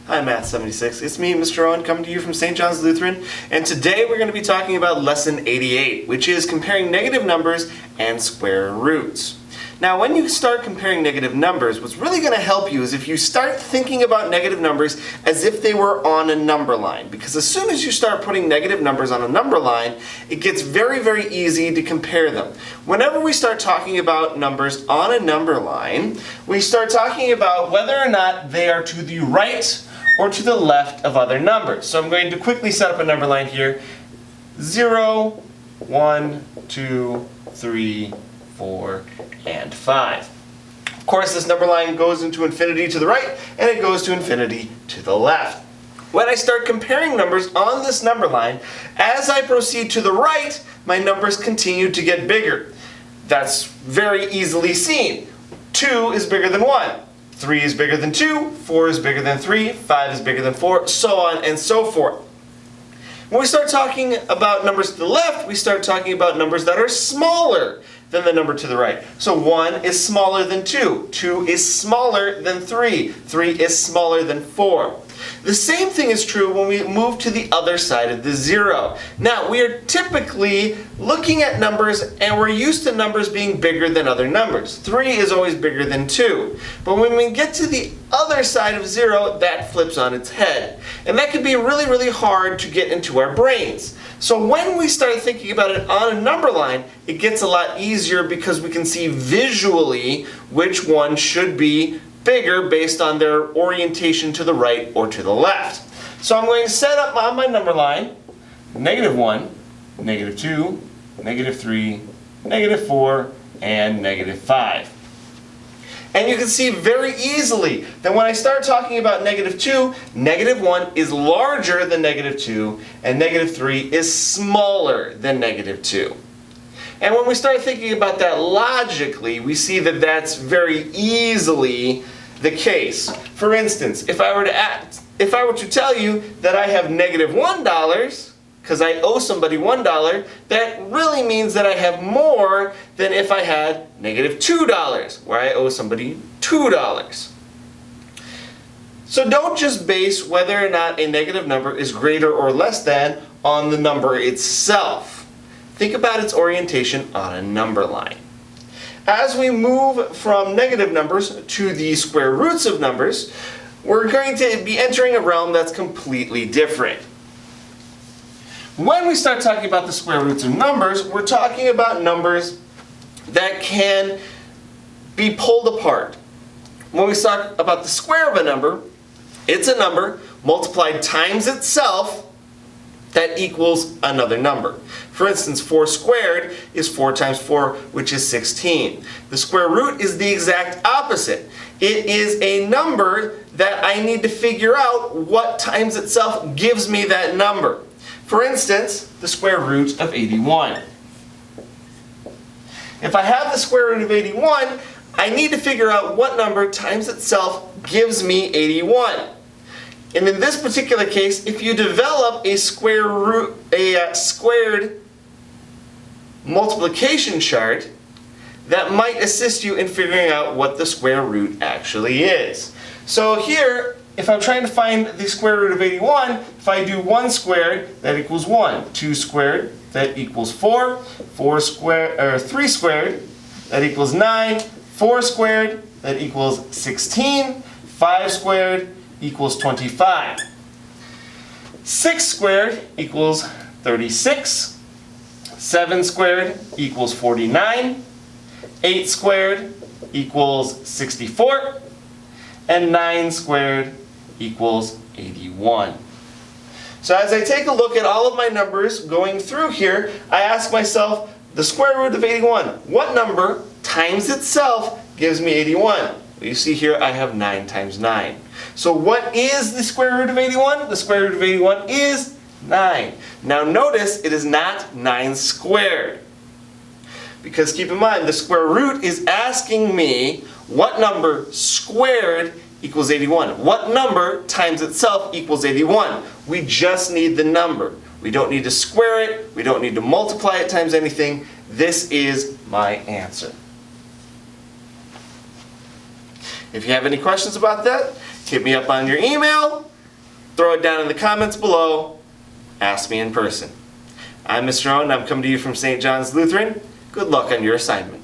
Hi, Math76. It's me, Mr. Owen, coming to you from St. John's Lutheran, and today we're going to be talking about Lesson 88, which is comparing negative numbers and square roots. Now, when you start comparing negative numbers, what's really going to help you is if you start thinking about negative numbers as if they were on a number line. Because as soon as you start putting negative numbers on a number line, it gets very, very easy to compare them. Whenever we start talking about numbers on a number line, we start talking about whether or not they are to the right or to the left of other numbers. So I'm going to quickly set up a number line here. 0, 1, 2, 3, 4, and 5. Of course, this number line goes into infinity to the right, and it goes to infinity to the left. When I start comparing numbers on this number line, as I proceed to the right, my numbers continue to get bigger. That's very easily seen. 2 is bigger than 1. 3 is bigger than 2. 4 is bigger than 3. 5 is bigger than 4, so on and so forth. When we start talking about numbers to the left, we start talking about numbers that are smaller than the number to the right. So 1 is smaller than 2. 2 is smaller than 3. 3 is smaller than 4. The same thing is true when we move to the other side of the 0. Now, we are typically looking at numbers and we're used to numbers being bigger than other numbers. 3 is always bigger than 2. But when we get to the other side of 0, that flips on its head. And that can be really, really hard to get into our brains. So when we start thinking about it on a number line, it gets a lot easier because we can see visually which one should be bigger based on their orientation to the right or to the left. So I'm going to set up on my number line -1, -2, -3, -4, and -5. And you can see very easily that when I start talking about -2, -1 is larger than -2, and -3 is smaller than -2. And when we start thinking about that logically, we see that that's very easily the case. For instance, if I were to tell you that I have -$1, because I owe somebody $1, that really means that I have more than if I had -$2, where I owe somebody $2. So don't just base whether or not a negative number is greater or less than on the number itself. Think about its orientation on a number line. As we move from negative numbers to the square roots of numbers, we're going to be entering a realm that's completely different. When we start talking about the square roots of numbers, we're talking about numbers that can be pulled apart. When we talk about the square of a number, it's a number multiplied times itself that equals another number. For instance, 4 squared is 4 times 4, which is 16. The square root is the exact opposite. It is a number that I need to figure out what times itself gives me that number. For instance, the square root of 81. If I have the square root of 81, I need to figure out what number times itself gives me 81. And in this particular case, if you develop a squared multiplication chart, that might assist you in figuring out what the square root actually is. So here, if I'm trying to find the square root of 81, if I do 1 squared, that equals 1. 2 squared, that equals 4. 3 squared, that equals 9. 4 squared, that equals 16. 5 squared equals 25. 6 squared equals 36. 7 squared equals 49. 8 squared equals 64. And 9 squared equals 81. So as I take a look at all of my numbers going through here, I ask myself, the square root of 81, what number times itself gives me 81? Well, you see here I have 9 times 9. So what is the square root of 81? The square root of 81 is 9. Now notice it is not 9 squared. Because keep in mind, the square root is asking me what number squared equals 81. What number times itself equals 81? We just need the number. We don't need to square it. We don't need to multiply it times anything. This is my answer. If you have any questions about that, hit me up on your email, throw it down in the comments below, ask me in person. I'm Mr. Owen, and I'm coming to you from St. John's Lutheran. Good luck on your assignment.